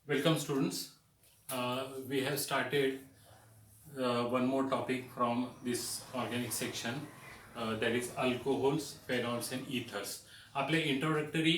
Welcome students. We have started one more topic from this organic section, that is alcohols, phenols and ethers. आपल्या introductory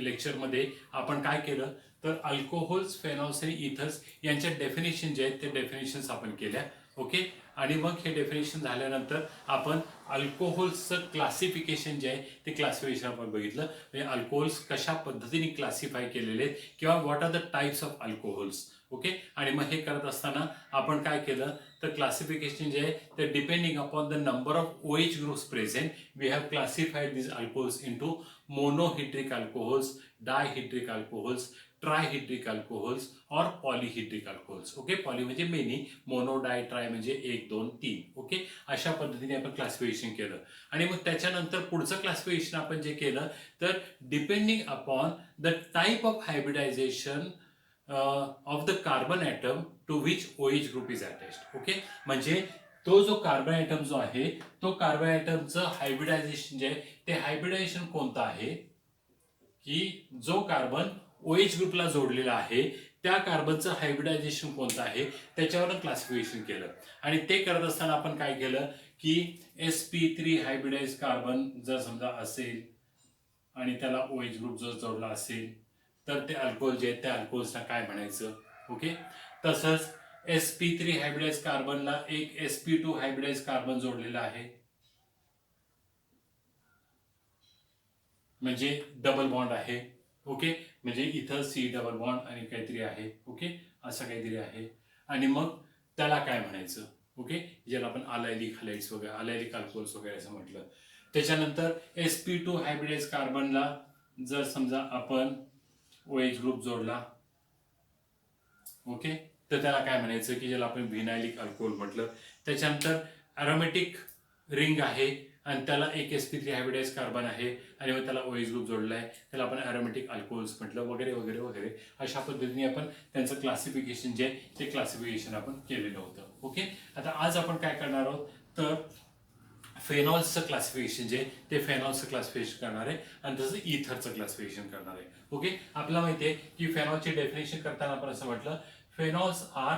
लेक्चरमध्ये आपण काय केलं तर alcohols, फेनॉल्स आणि इथर्स यांच्या डेफिनेशन जे आहेत ते डेफिनेशन्स आपण केल्या. ओके. आणि मग हे डेफिनेशन झाल्यानंतर आपण अल्कोहोल्सचं क्लासिफिकेशन जे आहे ते क्लासिफिकेशन आपण बघितलं. म्हणजे अल्कोहोल्स कशा पद्धतीने क्लासिफाय केलेले आहेत किंवा what are the types of alcohols. Okay. आणि मग हे करत असताना आपण काय केलं तर क्लासिफिकेशन जे आहे ते depending upon the number of OH groups present we have classified this alcohols into monohydric alcohols, dihydric alcohols, trihydric alcohols और पॉलिहिड्रिक अल्कोहोल्स. ओके. पॉली म्हणजे मेनी, मोनो डाय ट्राय म्हणजे 1 2 3. ओके. अशा पद्धतीने आपण क्लासिफिकेशन केलं. आणि मग त्याच्यानंतर पुढचं क्लासिफिकेशन आपण जे केलं तर depending upon the type of hybridization of the carbon atom to which OH group is attached. Okay. म्हणजे तो जो कार्बन ॲटम जो आहे तो कार्बन ॲटमचं हायब्रिडायझेशन जे आहे ते हायब्रिडायझेशन कोणतं आहे की जो कार्बन OH ग्रुपला जोडलेला आहे त्या कार्बनचं हायब्रिडायझेशन कोणतं आहे त्याच्यावर क्लासिफिकेशन केलं. आणि ते करत असताना आपण काय केलं की sp3 हायब्रिडाइज कार्बन जर समजा असेल आणि त्याला OH ग्रुप जर जोडला असेल तर ते अल्कोहोल जे आहे त्या अल्कोहोल्सला काय म्हणायचं. ओके. तसंच sp3 हायब्रिडाइज कार्बनला एक sp2 हायब्रिडाइज कार्बन जोडलेला आहे म्हणजे डबल बॉन्ड आहे. ओके. म्हणजे इथं C डबल बॉन्ड आणि काहीतरी आहे. ओके. असं काहीतरी आहे. आणि मग त्याला काय म्हणायचं. ओके. ज्याला आपण अलायलिक हॅलाइड्स वगैरे, अलायलिक अल्कोहोल्स वगैरे असं म्हटलं. त्याच्यानंतर sp2 हायब्रिडाइज कार्बनला जर समजा आपण OH ग्रुप जोडला, ओके, तर त्याला काय म्हणायचं की ज्याला आपण व्हिनायलिक अल्कोहोल म्हटलं. त्याच्यानंतर अरोमॅटिक रिंग आहे आणि त्याला एक sp3 हायब्रिडाइज कार्बन आहे आणि मग त्याला OH ग्रुप जोडला आहे, त्याला आपण अरोमॅटिक अल्कोहोल्स म्हटलं वगैरे वगैरे वगैरे. अशा पद्धतीने आपण त्यांचं क्लासिफिकेशन जे ते क्लासिफिकेशन आपण केलेलं होतं. ओके. आता आज आपण काय करणार आहोत तर फेनॉल्सचं क्लासिफिकेशन जे ते फेनॉल्सचं क्लासिफिकेशन करणार आहे आणि तसं इथरचं क्लासिफिकेशन करणार आहे. ओके. आपल्याला माहिती आहे की फेनॉलची डेफिनेशन करताना आपण असं म्हटलं फेनॉल्स are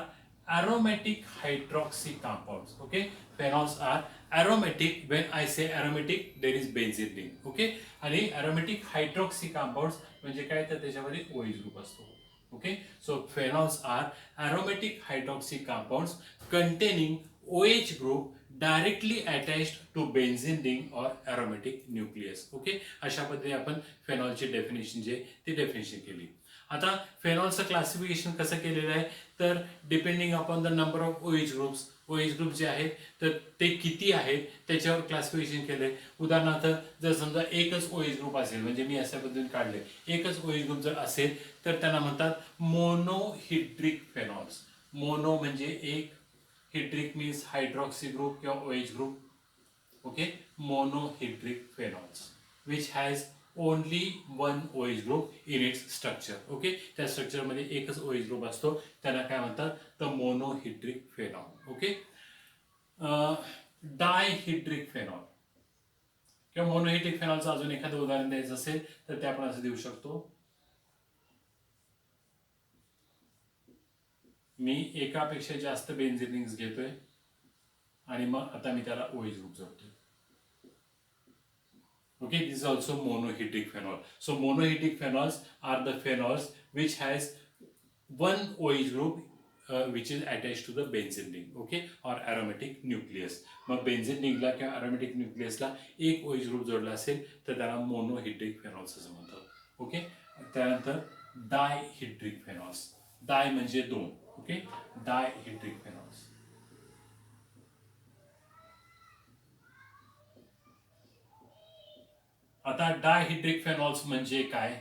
aromatic hydroxy compounds. Okay. Phenols are aromatic. When I say aromatic there is benzene ring. Okay. आणि aromatic hydroxy compounds म्हणजे काय तर त्याच्यामध्ये OH ग्रुप असतो. Okay. So phenols are aromatic hydroxy compounds containing OH group directly attached to benzene ring और aromatic nucleus. Okay. अशा पद्धतीने आपण फेनॉलची डेफिनेशन जे ती डेफिनेशन केली. आता फेनॉलचं क्लासिफिकेशन कसं केलेलं आहे तर depending upon the number of OH groups, OH group जे आहेत तर ते किती आहेत त्याच्यावर क्लासिफिकेशन केलंय. उदाहरणार्थ जर समजा एकच OH ग्रुप असेल, म्हणजे मी अशा पद्धतीने काढले, एकच OH ग्रुप जर असेल तर त्यांना म्हणतात मोनोहिड्रिक फेनॉल्स. मोनो म्हणजे एक, हिड्रिक मीन्स हायड्रॉक्सी ग्रुप किंवा OH group. Okay. Monohydric phenols which has only one OH group in its structure. Okay. त्या स्ट्रक्चरमध्ये एकच OH ग्रुप असतो, त्याला काय म्हणतात तर मोनोहिड्रिक फेनॉल. ओके. डायहिड्रिक फेनॉल किंवा मोनोहिड्रिक फेनॉलचं अजून एखादं उदाहरण द्यायचं असेल तर ते आपण असं देऊ शकतो. मी एकापेक्षा जास्त बेन्झिन रिंग्स घेतोय आणि मग आता मी त्याला OH ग्रुप जोडतोय. Okay, this is also monohydric phenol. So monohydric phenols are the phenols which has one OH group which is attached to the benzene ring. Okay, or aromatic nucleus. मग benzene रिंगला किंवा aromatic न्यूक्लियसला एक OH group जोडला असेल तर त्याला मोनोहिड्रिक फेनॉल्स असं म्हणतात. Okay. त्यानंतर डायहिड्रिक फेनॉल्स. डाय म्हणजे दोन. ओके. डायहिड्रिक फेनॉल्स. आता डायहिड्रिक फेनॉल्स म्हणजे काय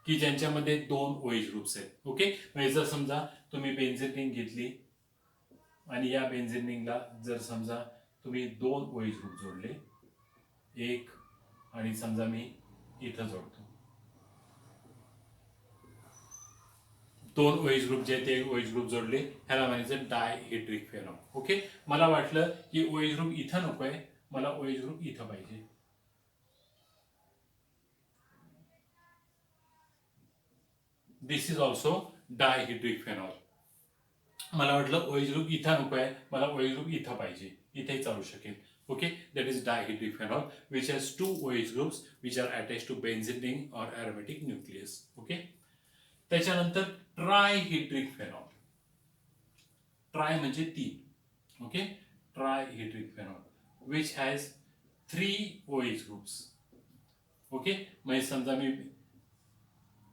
की ज्यांच्यामध्ये दोन OH ग्रुप्स आहेत. ओके. म्हणजे जर समजा तुम्ही बेन्झिन रिंग घेतली आणि या बेन्झिन रिंगला जर समजा तुम्ही दोन OH ग्रुप जोडले, एक आणि समजा मी इथं जोडतो, दोन OH ग्रुप जे ते OH ग्रुप जोडले, ह्याला म्हणायचं डायहिड्रिक फेनॉल. ओके. मला वाटलं की OH ग्रुप इथं नकोय, मला OH ग्रुप इथं पाहिजे, दिस इज ऑल्सो डायहिड्रिक फेनॉल. मला वाटलं ओएच ग्रुप इथं नको आहे, मला ओएच ग्रुप इथं पाहिजे, इथेही चालू शकेल. Okay, that is dihydric phenol which has two OH groups which are attach to benzene ring or aromatic nucleus. Okay, त्याच्यानंतर ट्रायहिड्रिक फेनॉल. ट्राय म्हणजे 3. Okay, trihydric phenol which has 3 OH groups. Okay, म्हणजे समजा मी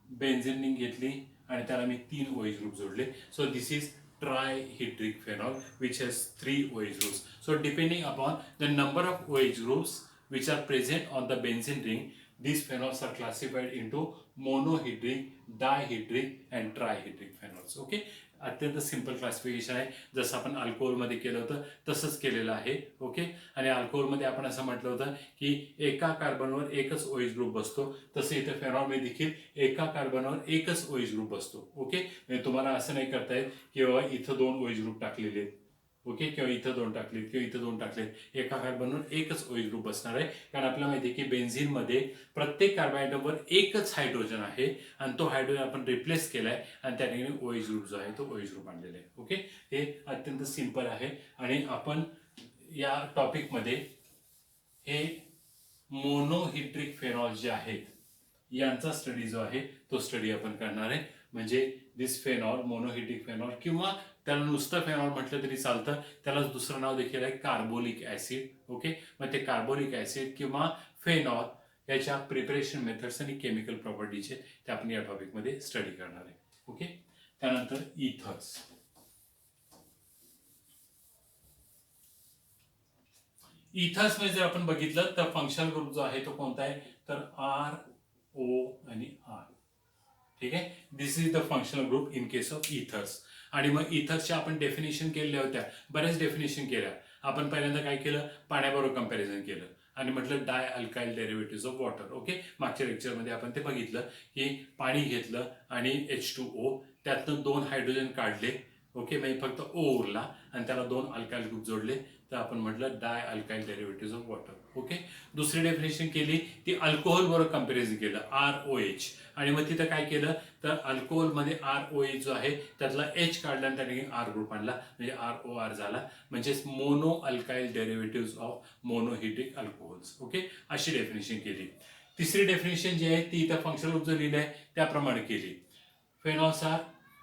benzene ring घेतली आणि त्याला मी 3 OH group जोडले. So this is trihydric phenol which has 3 OH groups. So depending upon the number of OH groups which are present on the benzene ring, these phenols are classified into monohydric, dihydric and trihydric phenols. Okay, अत्यंत simple classification आहे. जसं आपण अल्कोहोलमध्ये केलं होतं तसंच केलेलं आहे. Okay, आणि अल्कोहोलमध्ये आपण असं म्हटलं होतं की एका कार्बनवर एकच OH ग्रुप बसतो, तसं इथं फेनॉलमध्ये देखील एका कार्बनवर एकच OH ग्रुप बसतो. ओके, म्हणजे तुम्हाला असं नाही करता येत की बाबा इथं 2 OH ग्रुप टाकलेले आहेत. ओके, किंवा इथं 2 टाकलेत किंवा इथं 2 टाकलेत. एका कार्बनवर एकच OH ग्रुप बसणार आहे, कारण आपल्याला माहिती आहे की बेन्झीनमध्ये प्रत्येक कार्बन ॲटमवर एकच हायड्रोजन आहे आणि तो हायड्रोजन आपण रिप्लेस केलाय आणि त्या ठिकाणी OH ग्रुप जो आहे तो OH ग्रुप आणलेला आहे. ओके, हे अत्यंत सिंपल आहे आणि आपण या टॉपिकमध्ये हे मोनोहिड्रिक फेनॉल जे आहेत यांचा स्टडी जो आहे तो स्टडी आपण करणार आहे. म्हणजे दिस फेनॉल, मोनोहिड्रिक फेनॉल, किंवा त्याला नुसतं फेनॉल म्हटलं तरी चालतं, त्याला दुसरं नाव देखील आहे कार्बोलिक ऍसिड. ओके, मग ते कार्बोलिक ऍसिड किंवा फेनॉल याच्या प्रिपरेशन मेथड्स आणि केमिकल प्रॉपर्टीचे ते आपण या टॉपिकमध्ये स्टडी करणार आहे. ओके, त्यानंतर इथर्स. इथर्स मध्ये जर आपण बघितलं तर फंक्शनल ग्रुप जो आहे तो कोणता आहे तर RO आणि R. ठीक आहे, this is the functional group in case of ethers. आणि मग इथर्सच्या आपण डेफिनेशन केलेल्या होत्या, बऱ्याच डेफिनेशन केल्या. आपण पहिल्यांदा काय केलं, पाण्याबरोबर कंपॅरिझन केलं आणि म्हटलं di alkyl derivative of water. Okay, मागच्या लेक्चरमध्ये आपण ते बघितलं की पाणी घेतलं आणि H2O, त्यातनं 2 हायड्रोजन काढले. ओके, म्हणजे फक्त O उरला आणि त्याला 2 अल्काइल ग्रुप जोडले, तर आपण म्हटलं di alkyl derivative of water. Okay, दुसरी डेफिनेशन केली ती अल्कोहोल बरोबर कंपॅरिझन केलं, ROH. आणि मग तिथं काय केलं तर अल्कोहोलमध्ये ROH जो आहे त्यातला H काढला आणि त्या ठिकाणी R ग्रुप आणला, म्हणजे ROR झाला, म्हणजेच mono alkyl derivative of monohydric alcohols. Okay, अशी डेफिनेशन केली. तिसरी डेफिनेशन जी आहे ती इथं फंक्शनल ग्रुप जो लिहिलंय त्याप्रमाणे केली. फेनॉल्स R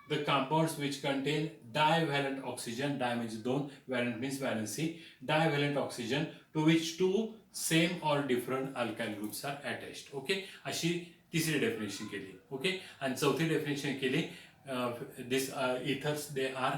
the compounds which contain divalent oxygen, di means 2, valent means valency, divalent oxygen to which 2 same or different alkyl groups are attached. Okay, अशी तिसरी डेफिनेशन केली. ओके, आणि चौथी डेफिनेशन केली, this ethers they are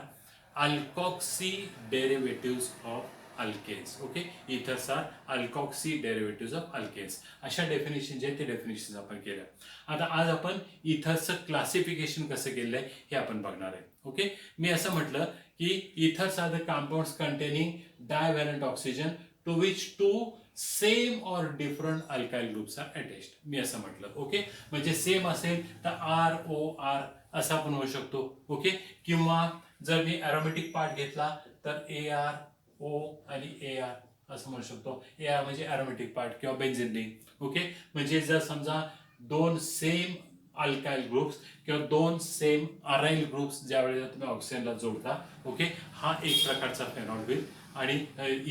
alkoxy derivatives of alkanes. Okay, ethers are alkoxy derivative of alkanes. अशा definition जे आहेत ते डेफिनेशन आपण केल्या. आता आज आपण इथर्सचं क्लासिफिकेशन कसं केलेलं आहे हे आपण बघणार आहे. ओके, मी असं म्हटलं की ethers are the compounds containing divalent oxygen to which 2 same or different alkyl groups are attached. मी असं म्हटलं. ओके, म्हणजे सेम असेल तर ROR असं आपण म्हणू शकतो. ओके, किंवा जर मी ॲरोमॅटिक पार्ट घेतला तर ARO आणि AR असं म्हणू शकतो. AR म्हणजे ॲरोमॅटिक पार्ट किंवा बेन्झीन रिंग. ओके, म्हणजे जर समजा 2 सेम अल्काइल ग्रुप्स किंवा 2 सेम अराइल ग्रुप्स ज्या वेळेला तुम्ही ऑक्सिजनला जोडता, ओके, हा एक प्रकारचा फेनॉल होईल आणि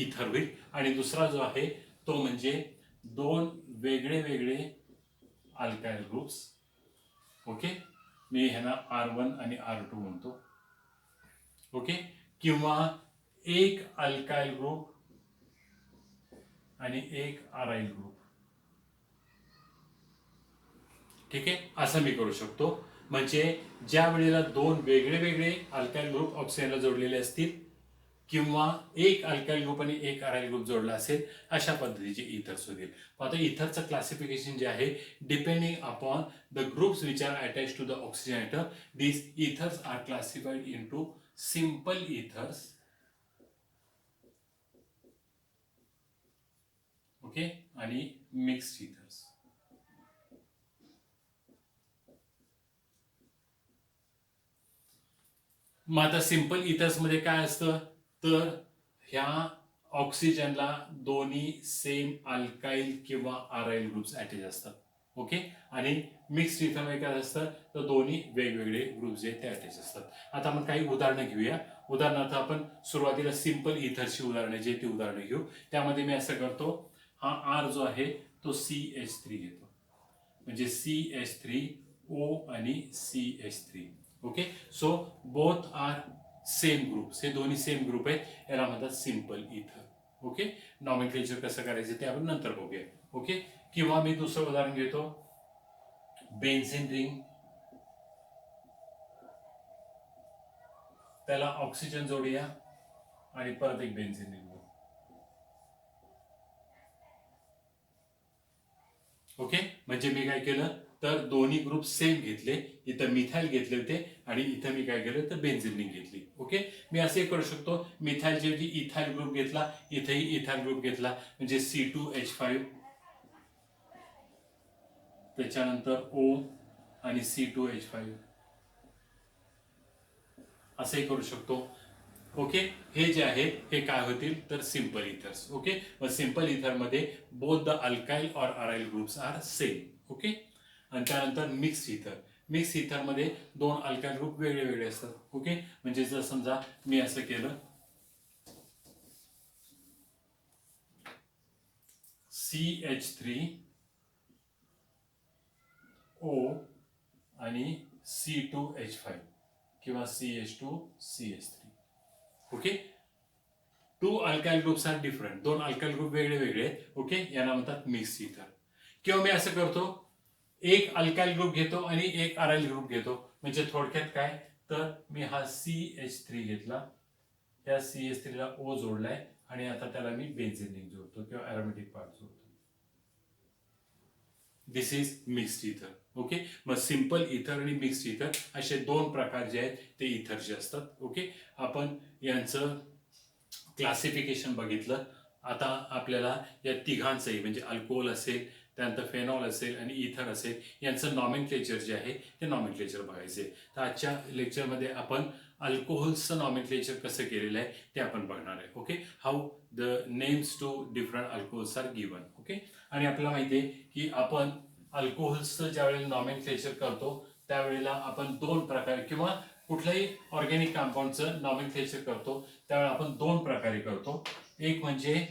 इथर होईल. आणि दुसरा जो आहे तो म्हणजे 2 वेगळे वेगळे अल्काइल ग्रुप्स. ओके, मी ह्यांना R1 आणि R2 म्हणतो. ओके, किंवा एक अल्काइल ग्रुप आणि एक अराइल ग्रुप. ठीक आहे, असं मी करू शकतो. म्हणजे ज्या वेळेला 2 वेगळे वेगळे अल्काइल ग्रुप ऑक्सिजनला जोडलेले असतील किंवा एक अल्काइल ग्रुप आणि एक अराइल ग्रुप जोडला असेल, अशा पद्धतीचे इथर्स होतील. आता इथरचं क्लासिफिकेशन जे आहे depending upon the groups which are attach to the oxygen atom, this ethers are classified into simple ethers, okay, आणि मिक्स्ड इथर्स. मग आता सिंपल इथर्स मध्ये काय असतं तर ह्या ऑक्सिजनला दोन्ही सेम अल्काइल किंवा अराइल ग्रुप्स अटॅच असतात. ओके. आणि मिक्स्ड इथरमध्ये काय असतं तर दोन्ही वेगवेगळे ग्रुप जे ते अटॅच असतात. आता आपण काही उदाहरणं घेऊया. उदाहरणार्थ आपण सुरुवातीला सिंपल इथरची उदाहरणं जे ती उदाहरणं घेऊ. त्यामध्ये मी असं करतो, हा आर जो आहे तो CH3 घेतो, म्हणजे CH3O आणि CH3. Okay. So both are same groups, हे दोन्ही सेम ग्रुप आहेत, याला म्हणतात सिंपल इथर. ओके. नॉमेनक्लेचर कसं करायचं ते आपण नंतर बघूया. ओके. किंवा मी दुसरं उदाहरण घेतो, बेन्झीन रिंग, त्याला ऑक्सिजन जोडूया आणि परत एक बेन्झीन रिंग. ओके. म्हणजे मी काय केलं तर दोन्ही ग्रुप सेम घेतले, इथं मिथाइल घेतले होते आणि इथं मी काय केलं तर बेन्झीन रिंग घेतली. ओके. मी असे करू शकतो, मिथाइलच्या ऐवजी इथाइल ग्रुप घेतला, इथेही इथाइल ग्रुप घेतला, म्हणजे C2H5, त्याच्यानंतर O आणि C2H5 असंही करू शकतो. ओके. हे जे आहे हे काय होतील तर सिंपल इथर्स. ओके. मग सिंपल इथर मध्ये both the alkyl or aryl groups are same. Okay. आणि त्यानंतर मिक्स इथर. मिक्स इथर मध्ये दोन अल्काइल ग्रुप वेगळे वेगळे असतात. ओके. म्हणजे जर समजा मी असं केलं, CH3O आणि C2H5 किंवा CH2CH3. Okay. Two alkyl groups are different, दोन अल्काइल ग्रुप वेगळे वेगळे आहेत. ओके. यांना म्हणतात मिक्स इथर. किंवा मी असं करतो, एक अल्काइल ग्रुप घेतो आणि एक अराइल ग्रुप घेतो. म्हणजे थोडक्यात काय तर मी हा CH3 घेतला, त्या CH3 ला O जोडलाय आणि आता त्याला मी बेन्झीन रिंग जोडतो किंवा अरोमॅटिक पार्ट जोडतो. दिस इज मिक्स्ड इथर. ओके. मग सिंपल इथर आणि मिक्स्ड इथर असे दोन प्रकार जे आहेत ते इथरचे असतात. ओके. आपण यांचं क्लासिफिकेशन बघितलं. आता आपल्याला या तिघांचंही म्हणजे अल्कोहोल असेल, त्यानंतर फेनॉल असेल आणि इथर असेल, यांचं नॉमेनक्लेचर जे आहे ते नॉमेनक्लेचर बघायचे. तर आजच्या लेक्चरमध्ये आपण अल्कोहोल्सचं नॉमेनक्लेचर कसं केलेलं आहे ते आपण बघणार आहे. Okay. How the names to different alcohols are given. Okay. आणि आपल्याला माहिती आहे की आपण अल्कोहोल्सचं ज्यावेळेला नॉमेनक्लेचर करतो त्यावेळेला आपण दोन प्रकार किंवा कुठल्याही ऑर्गॅनिक कंपाऊंडचं नॉमेनक्लेचर करतो त्यावेळेला आपण दोन प्रकारे करतो. एक म्हणजे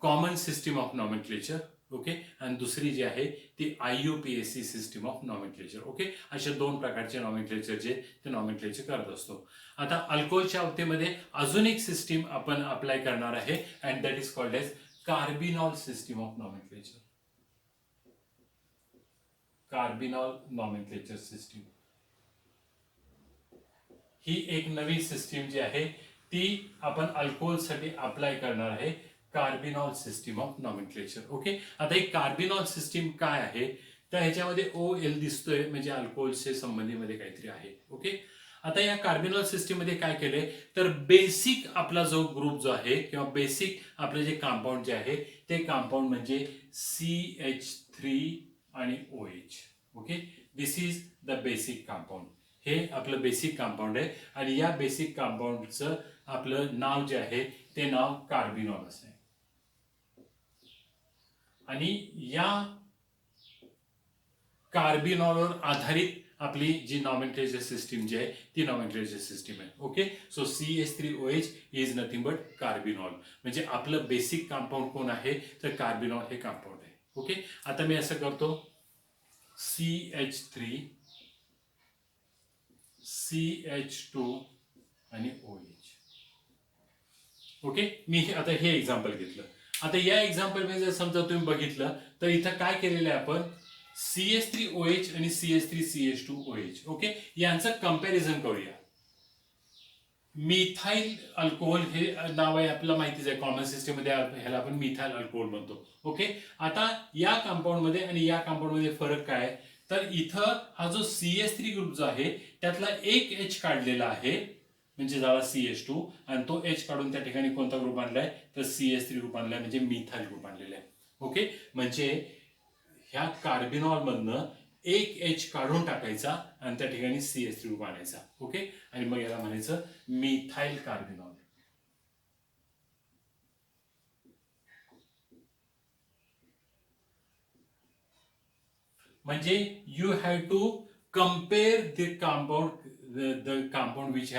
common system of nomenclature. Okay. आणि दुसरी जी आहे ती IUPAC system of nomenclature. Okay. अशा दोन प्रकारचे नॉमेनक्लेचर जे ते नॉमेनक्लेचर करत असतो. आता अल्कोहोलच्या बाबतीमध्ये अजून एक सिस्टीम आपण अप्लाय करणार आहे and that is called as carbinol system of nomenclature. Carbinol nomenclature system ही एक नवी सिस्टीम जी आहे ती आपण अल्कोहोलसाठी अप्लाय करणार आहे, carbinol system of nomenclature. Okay. आता ही कार्बिनॉल सिस्टीम काय आहे तर ह्याच्यामध्ये OL दिसतोय म्हणजे अल्कोहोलचे संबंधीमध्ये काहीतरी आहे. ओके. आता या कार्बिनॉल सिस्टीम मध्ये काय केलंय तर बेसिक आपला जो ग्रुप जो आहे किंवा बेसिक आपले जे कंपाऊंड जे आहे ते कंपाऊंड म्हणजे CH3 आणि OH. Okay. This is the basic compound. हे आपलं बेसिक कंपाऊंड आहे आणि या बेसिक कंपाऊंडचं आपलं नाव जे आहे ते नाव कार्बिनॉल असं आहे. आणि या कार्बिनॉलवर आधारित आपली जी नॉमेनक्लेचर सिस्टीम जी आहे ती नॉमेनक्लेचर सिस्टीम आहे. Okay. So CH3OH is nothing but carbinol. म्हणजे आपलं बेसिक कंपाऊंड कोण आहे तर कार्बिनॉल हे कंपाऊंड आहे. ओके. आता मी असं करतो, CH3 CH2 आणि OH. ओके. मी आता हे एक्झाम्पल घेतलं. आता या एक्झाम्पल मध्ये जर समजा तुम्ही बघितलं तर इथं काय केलेलं आहे आपण CH3OH आणि CH3CH2OH. ओके. यांचं कंपॅरिझन करूया. मिथाइल अल्कोहोल हे नाव आहे आपल्याला माहितीच आहे, कॉमन सिस्टीम मध्ये ह्याला आपण मिथाइल अल्कोहोल म्हणतो. ओके. आता या कंपाऊंड मध्ये आणि या कंपाऊंड मध्ये फरक काय तर इथं हा जो CH3 ग्रुप जो आहे त्यातला एक H काढलेला आहे म्हणजे झाला CH2 आणि तो H काढून त्या ठिकाणी कोणता ग्रुप आणलाय तर CH3 ग्रुप आणलाय म्हणजे मिथाइल ग्रुप आणलेला आहे. ओके. म्हणजे ह्या कार्बिनॉल मधनं एक H काढून टाकायचा आणि त्या ठिकाणी CH3 ग्रुप आणायचा. ओके. आणि मग याला म्हणायचं मिथाइल कार्बिनॉल. म्हणजे you have to compare the compound which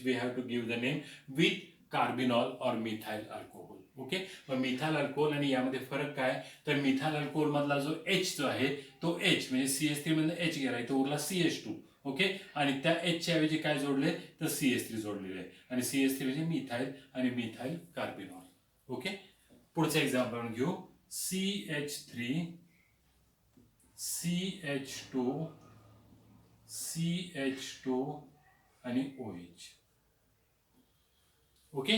we have to give the name with carbinol or methyl alcohol. Okay, मग मिथाइल अल्कोहोल आणि यामध्ये फरक काय, तर मिथाइल अल्कोहोल मधला जो H जो आहे तो H म्हणजे CH3 मधून H गेलाय तो उरला CH2. ओके, आणि त्या H च्या ऐवजी काय जोडले तर CH3 जोडलेले आहे आणि CH3 म्हणजे मिथाइल आणि मिथाइल कार्बिनॉल. ओके, पुढचं एक्झाम्पल घेऊ. CH3 CH2 CH2 आणि OH. ओके,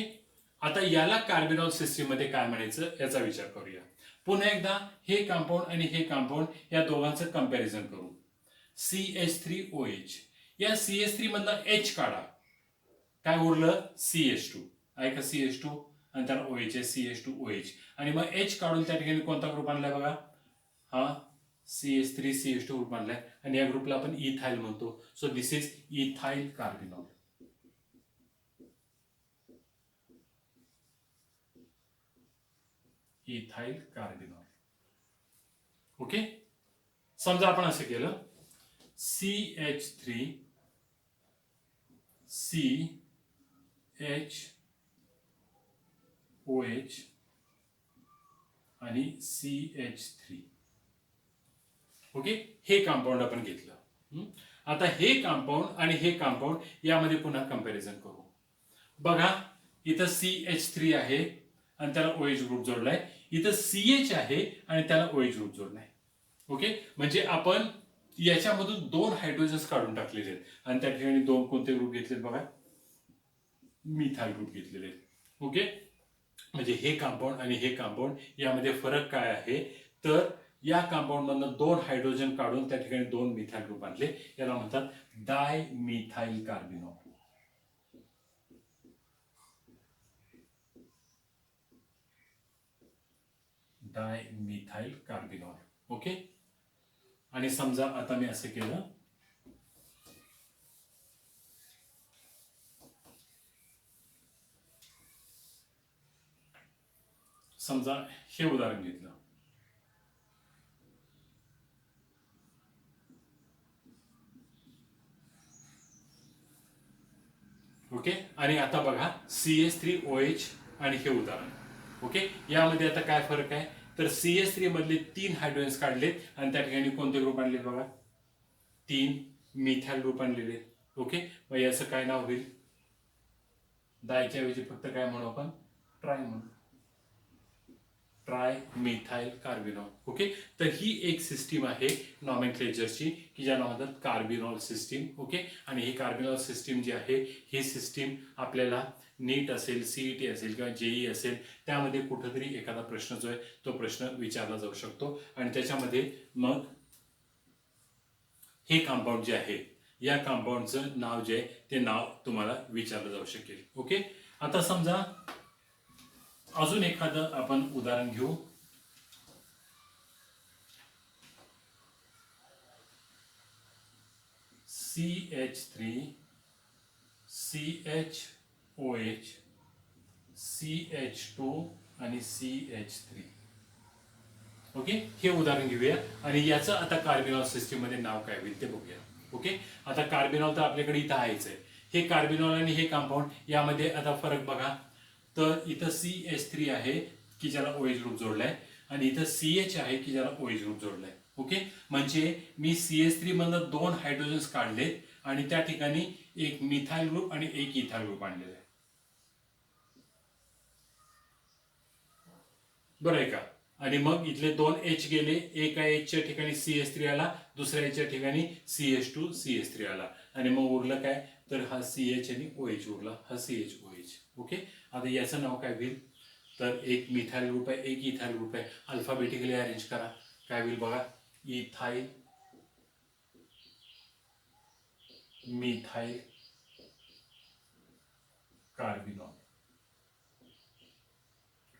आता याला कार्बिनॉल सिस्टीम मध्ये काय म्हणायचं याचा विचार करूया. पुन्हा एकदा हे कंपाऊंड आणि हे कंपाऊंड या दोघांचं कंपॅरिझन करू. CH3OH, या CH3 मधला H काढा, काय उरलं CH2 आहे का, CH2 आणि त्याला OH आहे CH2OH, आणि मग H काढून त्या ठिकाणी कोणता ग्रुप आणलाय बघा, हा CH3 CH2 ग्रुप आणलाय आणि या ग्रुपला आपण इथाइल म्हणतो. So this is ethyl carbinol. Ethyl carbinol. Okay, समजा आपण असं केलं CH3 CHOH आणि CH3. ओके, हे कंपाऊंड आपण घेतलं. आता हे कंपाऊंड आणि हे कंपाऊंड यामध्ये पुन्हा कंपॅरिझन करू. बघा, इथं CH3 आहे आणि त्याला OH ग्रुप जोडलाय, इथं CH आहे आणि त्याला OH ग्रुप जोडलाय. ओके, म्हणजे आपण याच्यामधून 2 हायड्रोजन्स काढून टाकलेले आहेत आणि त्या ठिकाणी 2 कोणते ग्रुप घेतलेत बघा, मिथाइल ग्रुप घेतलेले आहेत. ओके, म्हणजे हे कंपाऊंड आणि हे कंपाऊंड यामध्ये फरक काय आहे, तर या कंपाऊंड मधनं 2 हायड्रोजन काढून त्या ठिकाणी 2 मिथाइल ग्रुप आणले, याला म्हणतात dimethyl carbinol. Dimethyl carbinol. Okay, आणि समजा आता मी असं केलं, समजा हे उदाहरण घेतलं. ओके, आणि आता बघा CH3OH आणि हे उदाहरण. ओके, यामध्ये आता काय फरक आहे, तर CH3 मधले 3 हायड्रोजन्स काढलेत आणि त्या ठिकाणी कोणते ग्रुप आणलेत बघा, 3 मिथाइल ग्रुप आणलेले. ओके, मग याचं काय नाव होईल, डायच्या ऐवजी फक्त काय म्हणू आपण, ट्राय म्हणू, ट्राय मिथाइल कार्बिनॉल. ओके, तर ही एक सिस्टीम आहे नॉमेनक्लेचरची की ज्याला म्हणतात कार्बिनॉल सिस्टीम. ओके, आणि ही कार्बिनॉल सिस्टीम जी आहे ही सिस्टीम आपल्याला नीट असेल, CET असेल किंवा JEE असेल त्यामध्ये कुठेतरी एखादा प्रश्न जो आहे तो प्रश्न विचारला जाऊ शकतो आणि त्याच्यामध्ये मग हे कंपाऊंड जे आहे या कंपाऊंडचं नाव जे आहे ते नाव तुम्हाला विचारलं जाऊ शकेल. ओके, आता समजा अजून एखादं आपण उदाहरण घेऊ. CH3 CHOH CH2 आणि CH3. ओके, हे उदाहरण घेऊया आणि याचं आता कार्बिनॉल सिस्टीम मध्ये नाव काय होईल ते बघूया. ओके, आता कार्बिनॉल तर आपल्याकडे इथं आहेच आहे. हे कार्बिनॉल आणि हे कंपाऊंड यामध्ये आता फरक बघा, तर इथं CH3 आहे की ज्याला OH ग्रुप जोडलाय आणि इथं CH आहे की ज्याला OH ग्रुप जोडलाय. ओके, म्हणजे मी CH3 मधनं 2 हायड्रोजन्स काढलेत आणि त्या ठिकाणी एक मिथाइल ग्रुप आणि एक इथाइल ग्रुप आणलेला आहे. बरं आहे का, आणि मग इथले 2 H गेले, एका H च्या ठिकाणी CH3 आला, दुसऱ्या H च्या ठिकाणी CH2 CH3 आला आणि मग उरलं काय, तर हा CH आणि OH उरला, हा CHOH. ओके, आता याचं नाव काय होईल, तर एक मिथाइल ग्रुप आहे एक इथाइल ग्रुप आहे, अल्फाबेटिकली अरेंज करा, काय होईल बघा, ethyl methyl carbinol.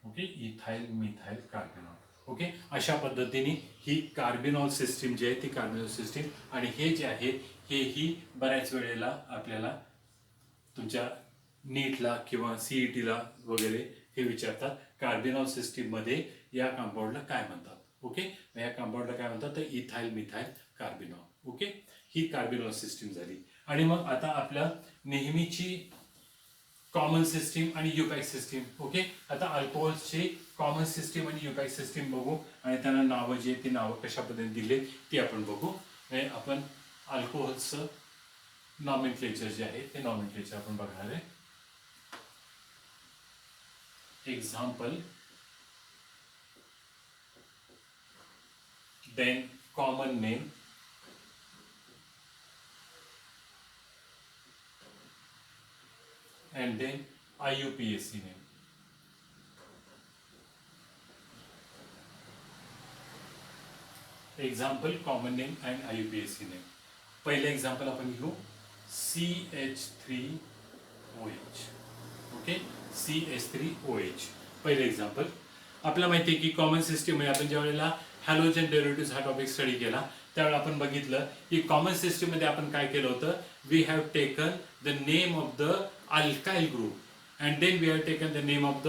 Okay, ethyl methyl carbinol. Okay, अशा पद्धतीने ही कार्बिनॉल सिस्टीम जी आहे ती कार्बिनॉल सिस्टीम, आणि हे जे आहे हे ही बऱ्याच वेळेला आपल्याला तुमच्या नीटला किंवा CETला वगैरे हे विचारतात, कार्बिनॉल सिस्टीम मध्ये या कंपाऊंडला काय म्हणतात. ओके. या कंपाऊंडला काय म्हणतात तर इथाइल मिथाइल कार्बिनॉल. ओके. ही कार्बिनॉल सिस्टीम झाली. आणि मग आता आपल्या नेहमीची कॉमन सिस्टीम आणि युपॅक सिस्टीम. ओके. आता अल्कोहोल्सची कॉमन सिस्टीम आणि युपॅक सिस्टीम बघू आणि त्यांना नावं जी ती नावं कशा पद्धतीने दिले ती आपण बघू. आपण अल्कोहोल्सचं नॉमेनक्लेचर जे आहे ते नॉमेनक्लेचर आपण बघणार आहे. Example, then common name, and then IUPAC name. Example, common name and IUPAC name. पहिले एक्झाम्पल आपण घेऊ CH3OH. ओके. CH3OH पहिले एक्झाम्पल. आपल्याला माहिती आहे की कॉमन सिस्टीम मध्ये आपण ज्या वेळेला हॅलोजन डेरिव्हेटिव्ह हा टॉपिक स्टडी केला त्यावेळेला आपण बघितलं की कॉमन सिस्टीम मध्ये आपण काय केलं होतं, we have taken the name of the alkyl group and then we have taken the name of the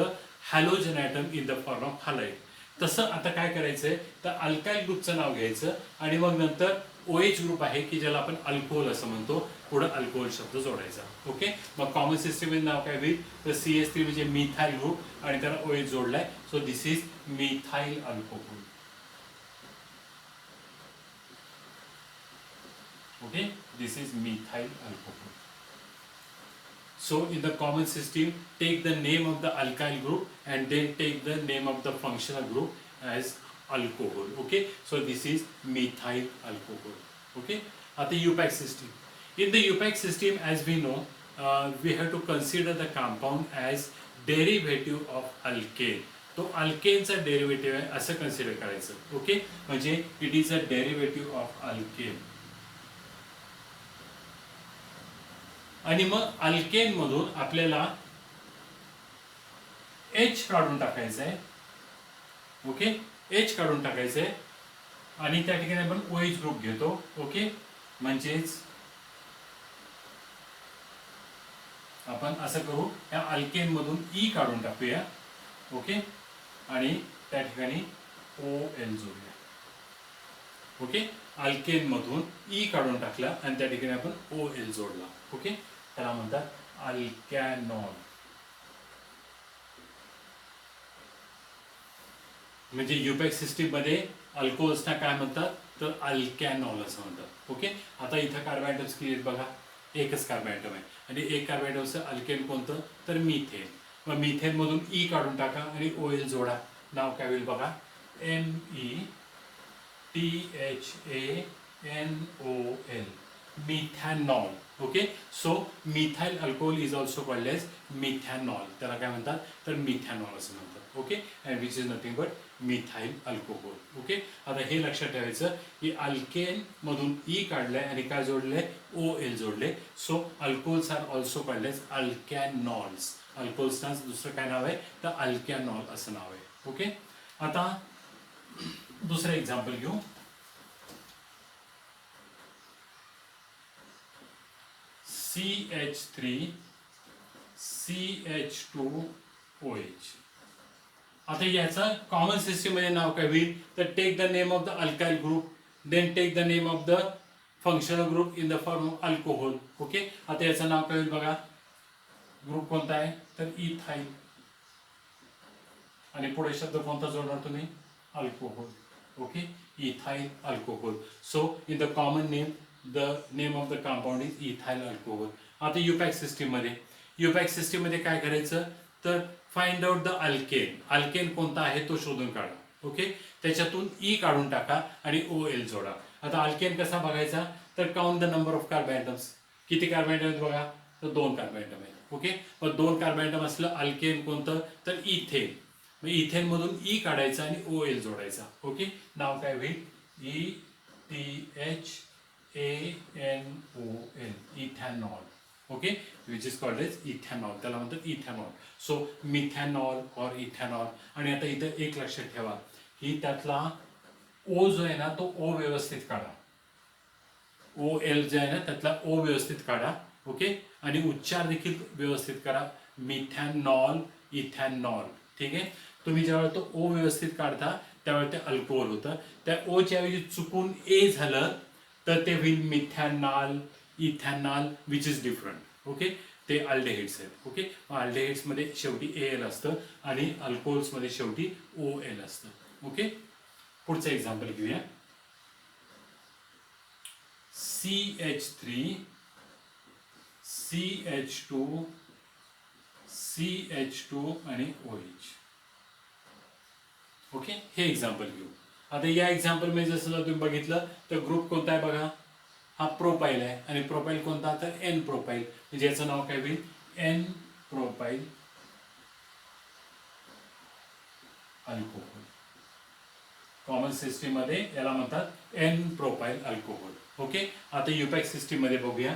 halogen atom in the form of halide. तसं आता काय करायचंय तर अल्काइल ग्रुपचं नाव घ्यायचं आणि मग नंतर OH ग्रुप आहे की ज्याला आपण अल्कोहोल असं म्हणतो, पुढे अल्कोहोल शब्द जोडायचा. ओके. मग कॉमन सिस्टीम मध्ये नाव काय होईल तर CH3 म्हणजे मिथाइल ग्रुप आणि त्याला OH जोडलाय, so this is methyl alcohol. Okay, this is methyl alcohol. So in the common system, take the name of the alkyl group and then take the name of the functional group as alcohol. Okay, so this is methyl alcohol. Okay, at the UPAC system. In the UPAC system, as we know, we have to consider the compound as derivative of alkane. तो अल्केनचा derivative आहे असं consider करायचं. Okay, म्हणजे it is a derivative of alkane. आणि मग alkane मधून आपल्याला H काढून टाकायचं आहे. ओके, H काढून टाकायचं आहे आणि त्या ठिकाणी आपण OH ग्रुप घेतो. ओके, म्हणजेच आपण असं करू, या अल्केन मधून E काढून टाकूया. ओके, आणि त्या ठिकाणी OL जोडूया. ओके, अल्केन मधून E काढून टाकला आणि त्या ठिकाणी आपण OL जोडला. ओके, त्याला म्हणतात अल्कॅनॉल. म्हणजे युपॅक सिस्टीम मध्ये अल्कोहोल्सना काय म्हणतात तर अल्कॅनॉल असं म्हणतात. ओके. आता इथं कार्बन ॲटम्स किती आहेत बघा, एकच कार्बन ॲटम आहे आणि एक कार्बन ॲटमचं अल्केन कोणतं तर मिथेन. मग मिथेन मधून E काढून टाका आणि OL जोडा. नाव काय होईल बघा, METHANOL, methanol. Okay, so methyl alcohol is also called as methanol. त्याला काय म्हणतात तर मिथॅनॉल असं म्हणतात. Okay, and which is nothing but methyl alcohol. Okay, आता हे लक्षात ठेवायचं की अल्केन मधून E काढलंय आणि काय जोडलंय OL जोडले. So alcohols are also called as alkanols. अल्कोहोल्सना दुसरं काय नाव आहे तर अल्कॅनॉल असं नाव आहे. ओके, आता दुसरं एक्झाम्पल घेऊ. CH3CH2OH. आता याचं कॉमन सिस्टीम मध्ये नाव काय होईल तर take the name of the alkyl group, then take the name of the functional group in the form of alcohol. Okay, आता याचं नाव काय होईल बघा, ग्रुप कोणता आहे तर इथाइल आणि पुढे शब्द कोणता जोडणार तुम्ही alcohol. Okay, ethyl alcohol. So in the common name the name of the compound is ethyl alcohol. आता युपॅक सिस्टीम मध्ये काय करायचं तर find out the alkane. Alkane कोणता आहे तो शोधून काढा. ओके, त्याच्यातून E काढून टाका आणि OL जोडा. आता अल्केन कसा बघायचा तर count the number of carbon atoms. किती कार्बन ॲटम आहेत बघा तर 2 कार्बन ॲटम आहेत. ओके, मग 2 कार्बन ॲटम असलं अल्केन कोणतं तर इथेन. मग इथेन मधून E काढायचा आणि OL जोडायचा. ओके, नाव काय होईल ETHANOL, ethanol. Okay, which is called as ethanol. त्याला म्हणतात ethanol. So methanol or ethanol. आणि आता इथं एक लक्षात ठेवा की त्यातला O जो आहे ना तो O व्यवस्थित काढा. OL जे आहे ना त्यातला O व्यवस्थित काढा. ओके, आणि उच्चार देखील व्यवस्थित करा. Methanol, ethanol. ठीक आहे, तुम्ही जेव्हा तो O व्यवस्थित काढता त्यावेळी ते अल्कोहोल होतं. त्या ओच्या ऐवजी चुकून ए झालं तर ते होईल methanol, ethanol, which is different. Okay, ते अल्डेहाइड्स आहेत. ओके, अल्डेहाइड्समध्ये शेवटी एल असतं आणि अल्कोहोल्समध्ये शेवटी ओ एल असतं. ओके, पुढचं एक्झाम्पल घेऊया. CH3, CH2, CH2 आणि OH. ओके, हे एक्झाम्पल घेऊ. आता या एक्झाम्पल मध्ये जसं तुम्ही बघितलं तर ग्रुप कोणता आहे बघा, हा प्रोपाईल आहे. आणि प्रोपाईल कोणता, तर एन प्रोपाईल. म्हणजे याचं नाव काय होईल, N propyl alcohol. Common system मध्ये याला म्हणतात एन प्रोपाईल अल्कोहोल. ओके, आता युपॅक सिस्टीम मध्ये बघूया.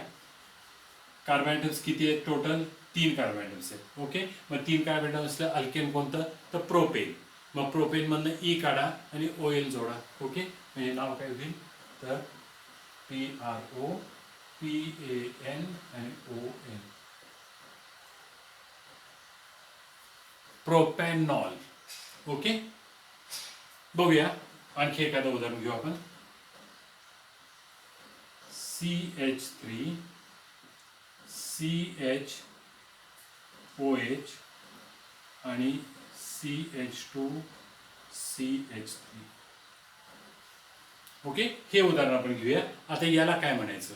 कार्बन ॲटम्स किती आहेत टोटल, 3 कार्बन ॲटम्स आहेत. ओके, मग 3 कार्बन ॲटम्सला अल्केन कोणतं, तर प्रोपेन. मग प्रोपेन मधनं ई काढा आणि OL जोडा. ओके, म्हणजे नाव काय होईल, तर PRO, PAN आणि ON, प्रोपॅनॉल. ओके, बघूया आणखी एखादं उदाहरण घेऊ आपण. CH3, CHOH आणि CH2, CH3. ओके, हे उदाहरण आपण घेऊया. आता याला काय म्हणायचं,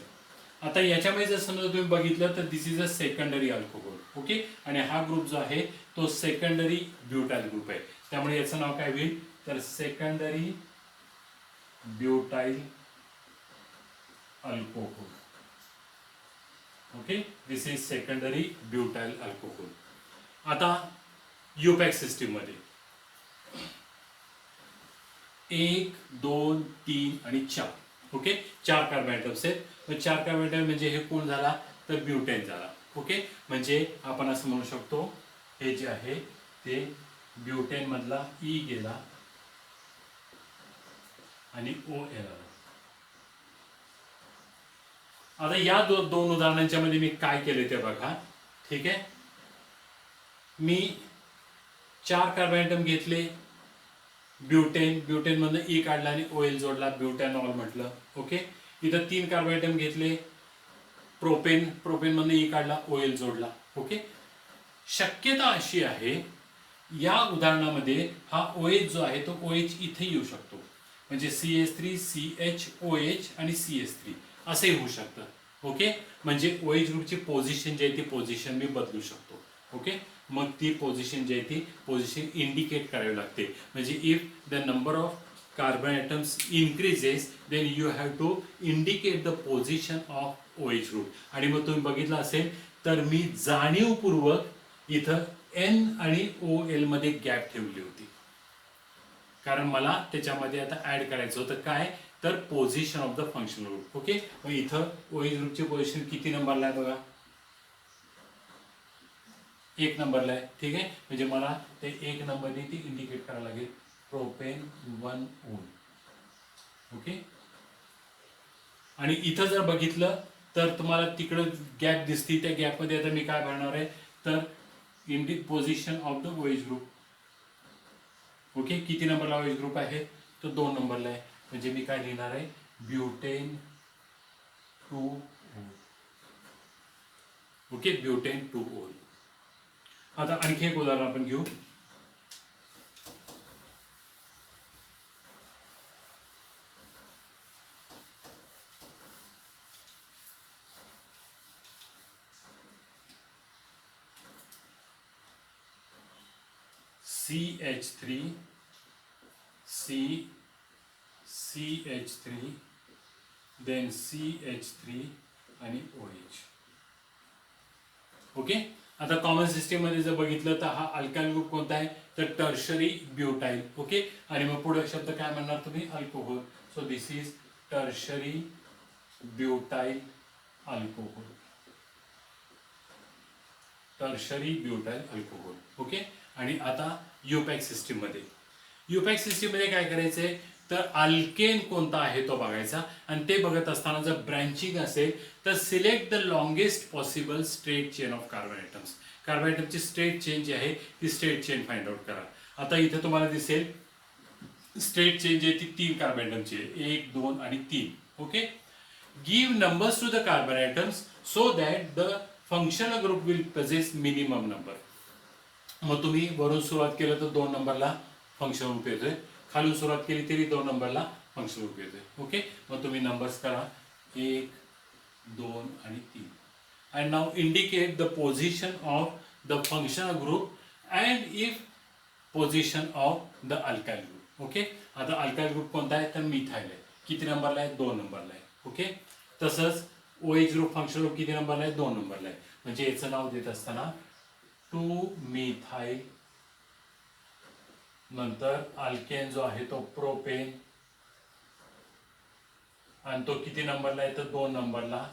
आता याच्यामध्ये जर समजा तुम्ही बघितलं तर this is a secondary alcohol. Okay, आणि हा ग्रुप जो आहे तो सेकंडरी ब्युटाइल ग्रुप आहे. त्यामुळे याचं नाव काय होईल, तर secondary butyl alcohol. Okay, this is secondary butyl alcohol. आता युपॅक सिस्टीम मध्ये 1, 2, 3 आणि 4. ओके, 4 कार्बन ॲटम्स आहेत. मग 4 कार्बन ॲटम म्हणजे हे कोण झाला, तर ब्युटेन झाला. ओके, म्हणजे आपण असं म्हणू शकतो हे जे आहे ते ब्युटेन मधला ई गेला आणि ओ आला. आता या दोन उदाहरणांच्या मध्ये मी काय केले ते बघा. ठीक आहे, मी 4 कार्बन ॲटम घेतले, ब्युटेन मधनं ई काढला आणि OL जोडला, ब्युटॅनॉल म्हटलं. ओके, इथं 3 कार्बन ॲटम घेतले, प्रोपेन मधनं ई काढला, OL जोडला. ओके, शक्यता अशी आहे या उदाहरणामध्ये हा OH जो आहे तो OH इथे येऊ शकतो. म्हणजे CH3, CHOH आणि CH3 असंही होऊ शकतं. ओके, म्हणजे OH ग्रुपची पोझिशन जी आहे ती पोझिशन मी बदलू शकतो. ओके, मग ती पोझिशन जी आहे ती पोझिशन इंडिकेट करावी लागते. म्हणजे if the number of carbon atoms increases then you have to indicate the position of OH group. आणि मग तुम्ही बघितलं असेल तर मी जाणीवपूर्वक इथं N आणि OL मध्ये गॅप ठेवली होती, कारण मला त्याच्यामध्ये आता ऍड करायचं होतं काय, तर position of the functional group. Okay, मग इथं OH ग्रुपची पोझिशन किती नंबरला आहे बघा, 1 नंबरला आहे. ठीक आहे, म्हणजे मला ते 1 नंबरने ती इंडिकेट करावं लागेल, प्रोपेन 1 ओल. ओके, आणि इथं जर बघितलं तर तुम्हाला तिकडं गॅप दिसती. त्या गॅपमध्ये आता मी काय भरणार आहे, तर position of the OH group. Okay, किती नंबरला OH ग्रुप आहे, तो 2 नंबरला आहे. म्हणजे मी काय लिहिणार आहे, ब्युटेन 2 ओल. ओके, ब्युटेन 2 ओल. आता आणखी एक उदाहरण आपण घेऊ. CH3, CH3, देन CH3 आणि OH. ओके, आता कॉमन सिस्टीम मध्ये जर बघितलं तर हा अल्काइल ग्रुप कोणता आहे, तर टर्शरी ब्युटाइल. ओके, आणि मग पुढे शब्द काय म्हणणार तुम्ही, alcohol. So this is tertiary butyl alcohol. Tertiary butyl alcohol. Okay, आणि आता युपॅक सिस्टीम मध्ये काय करायचंय, तर अल्केन कोणता आहे तो बघायचा. आणि ते बघत असताना जर ब्रँचिंग असेल तर select the longest possible straight chain of carbon atoms. Carbon ॲटमची स्ट्रेट चेन जी आहे ती स्ट्रेट चेन फाइंड आउट करा. आता इथे तुम्हाला दिसेल स्टेट चेंज आहे ती 3 कार्बन ॲटमची आहे, 1 2 आणि 3. Okay, give numbers to the carbon atoms so that the functional group will possess minimum number. मग तुम्ही वरून सुरुवात केलं तर 2 नंबरला फंक्शन ग्रुप येतोय, खालून सुरुवात केली तरी 2 नंबरला फंक्शन ग्रुप येतोय. ओके, मग तुम्ही नंबर्स करा 1 2 आणि 3. And now indicate the position of the functional group and if position of the alkyl group. Okay, आता अल्काइल ग्रुप कोणता आहे तर मिथाइल आहे. किती नंबरला आहे 2 नंबरला आहे. ओके, तसंच OH ग्रुप फंक्शनल ग्रुप किती नंबरला आहे 2 नंबरला आहे. म्हणजे याचं नाव देत असताना 2 मिथाइल, नंतर अल्केन जो आहे तो प्रोपेन, आणि तो किती नंबरला आहे तर 2 नंबरला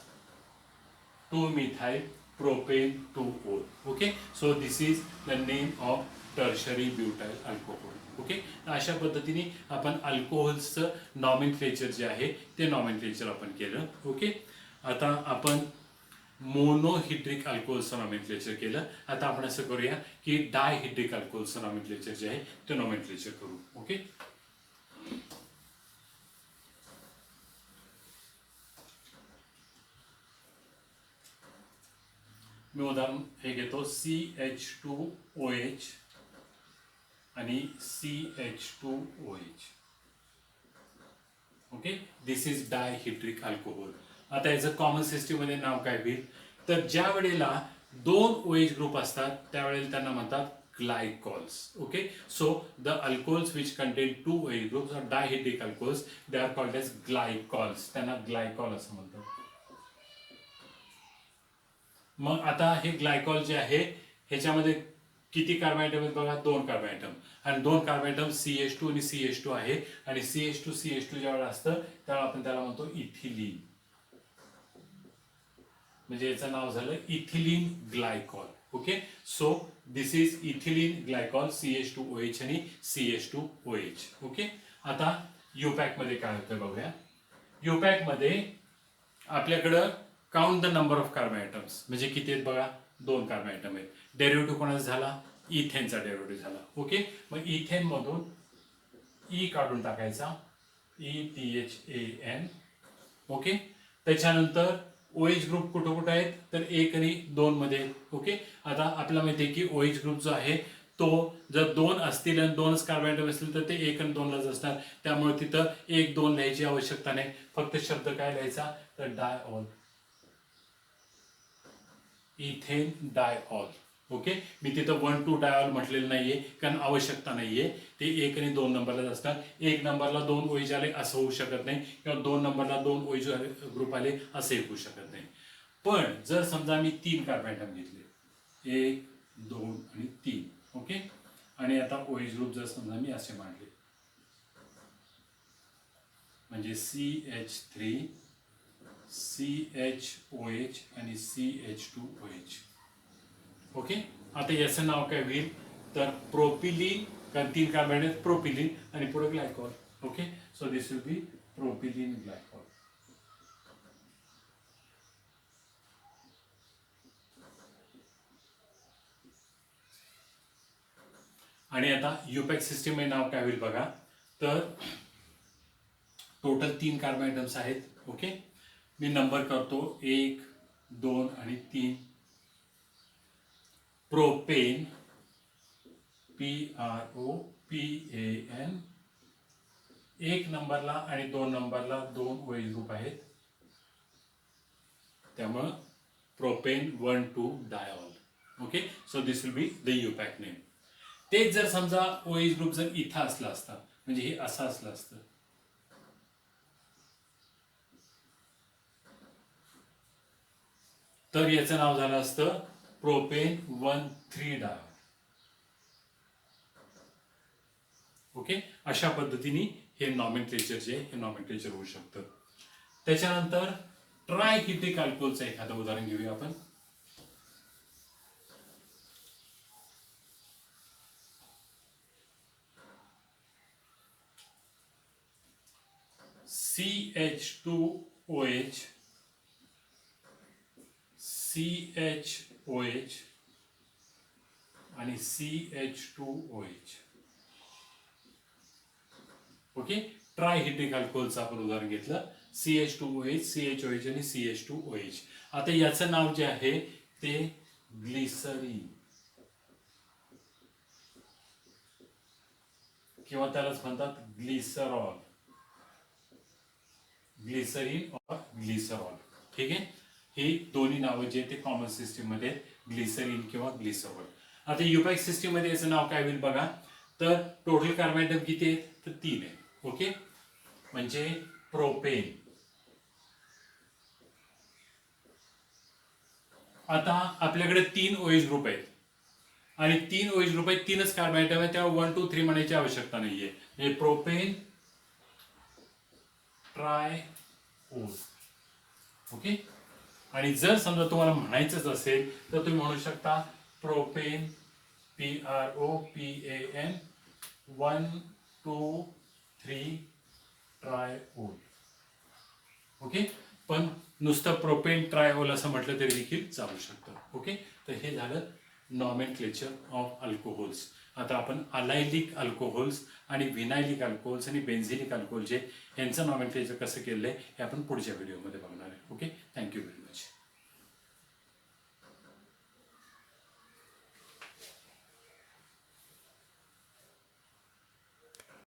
2 मिथाइल प्रोपेन 2 ओल. Okay, so this is the name of tertiary butyl alcohol. Okay, अशा पद्धतीने आपण अल्कोहोल्सचं नॉमेनक्लेचर जे आहे ते नॉमेनक्लेचर आपण केलं. ओके, आता आपण मोनोहिड्रिक अल्कोहोलचं नॉमेनक्लेचर केलं. आता आपण असं करूया की डायहिड्रिक अल्कोहोलचं नॉमेनक्लेचर जे आहे ते नॉमेनक्लेचर करू. ओके, मी उदाहरण हे घेतो CH2OH आणि CH2OH. Okay, this is dihydric alcohol. आता याचं कॉमन सिस्टीममध्ये नाव काय होईल तर ज्या वेळेला 2 OH ग्रुप असतात त्यावेळेला त्यांना म्हणतात glycols. Okay, so the alcohols which contain 2 OH groups or dihydric alcohols they are called as glycols. त्यांना ग्लायकॉल असं म्हणतात. मग आता हे ग्लायकॉल जे आहे ह्याच्यामध्ये किती कार्बन ॲटम आहेत बघा 2 कार्बन ॲटम, आणि 2 कार्बन ॲटम CH2 आणि CH2 आहे. आणि CH2 ज्यावेळेला असतं त्यावेळेला आपण त्याला म्हणतो इथिलीन. म्हणजे याचं नाव झालं ethylene glycol. Okay, so this is ethylene glycol CH2OH आणि CH2OH. ओके, आता युपॅक मध्ये काय होतं बघूया. युपॅक मध्ये आपल्याकडं count the number of carbon atoms म्हणजे किती आहेत बघा 2 कार्बन ॲटम आहेत. डेरिव्हेटिव्ह कोणाचा झाला इथेनचा डेरिव्हेटिव्ह झाला. ओके, मग इथेन मधून ई काढून टाकायचा ETHAN. ओके, त्याच्यानंतर OH ग्रुप कुठं कुठं आहेत तर 1 आणि 2 मध्ये. ओके, आता आपल्याला माहिती आहे की OH ग्रुप जो आहे तो जर 2 असतील आणि 2च कार्बन ॲटम असतील तर ते 1 आणि 2लाच असणार. त्यामुळे तिथं 1 2 लिहायची आवश्यकता नाही, फक्त शब्द काय लिहायचा तर डायऑल, इथेन डायऑल. ओके, मी तिथं 1 2 डायऑल म्हटलेलं नाहीये कारण आवश्यकता नाहीये. ते 1 आणि 2 नंबरलाच असतात. 1 नंबरला 2 OH आले असं होऊ शकत नाही, किंवा 2 नंबरला 2 OH ग्रुप आले असंही होऊ शकत नाही. पण जर समजा मी 3 कार्बन ॲटम घेतले 1 2 आणि 3. ओके, आणि आता OH ग्रुप जर समजा मी असे मांडले म्हणजे CH3 CHOH आणि CH2OH. ओके, आता याचं नाव काय होईल तर प्रोपिलीन, कारण 3 कार्बन आहेत प्रोपिलीन आणि पुढे glycol. Okay, so this will B propylene glycol. आणि आता युपॅक सिस्टीम मध्ये नाव काय होईल बघा तर टोटल 3 कार्बन ॲटम्स आहेत. ओके, मी नंबर करतो 1 2 आणि 3. प्रोपेन PROPAN 1 नंबरला आणि 2 नंबरला 2 OH ग्रुप आहेत, त्यामुळं propane 1 2 diol. Okay, so this will be the IUPAC name. तेच जर समजा OH ग्रुप जर इथं असला असता म्हणजे हे असं असलं असतं तर याचं नाव झालं असतं प्रोपेन 1 3 डायऑल. ओके, अशा पद्धतीने हे नॉमेनक्लेचर जे हे नॉमेनक्लेचर होऊ शकतं. त्याच्यानंतर ट्रायहिड्रिक अल्कोहोलचं एखादं उदाहरण घेऊया आपण. CH2OH CHOH आणि CH2OH. ओके. ट्रायहिड्रिक अल्कोहोलचं आपण उदाहरण घेतलं, CH2OH, CHOH आणि CH2OH. आता याचं नाव जे आहे ते ग्लिसरीन किंवा त्यालाच म्हणतात ग्लिसरॉल, ग्लिसरीन और ग्लिसरॉल. ठीक आहे. ही दोन्ही नावं जे ते कॉमन सिस्टीम मध्ये ग्लिसरीन किंवा ग्लिसरॉल. आता युपॅक सिस्टीम मध्ये याचं नाव काय होईल बघा. तर टोटल कार्बन आयटम किती आहेत, तर 3 आहे. ओके. म्हणजे प्रोपेन. आता आपल्याकडे 3 OH ग्रुप आहेत आणि 3 OH ग्रुप आहेत, 3च कार्बन आयटम आहे, तेव्हा 1 2 3 म्हणायची आवश्यकता नाहीये. म्हणजे प्रोपेन ट्रायओल. ओके. आणि जर समजा तुम्हाला म्हणायचंच असेल तर तुम्ही म्हणू शकता प्रोपेन PROPAN 1 2 3 ट्रायओल. ओके. पण नुसतं प्रोपेन ट्रायओल असं म्हटलं तरी देखील चालू शकतं. ओके. तर हे झालं नॉमेनक्लेचर ऑफ अल्कोहोल्स. आता आपण अलायलिक अल्कोहोल्स आणि व्हिनायलिक अल्कोहोल्स आणि बेन्झिलिक अल्कोहोल जे यांचं नॉमेनक्लेचर कसं केलं आहे हे आपण पुढच्या व्हिडिओमध्ये बघणार आहे. ओके. थँक्यू.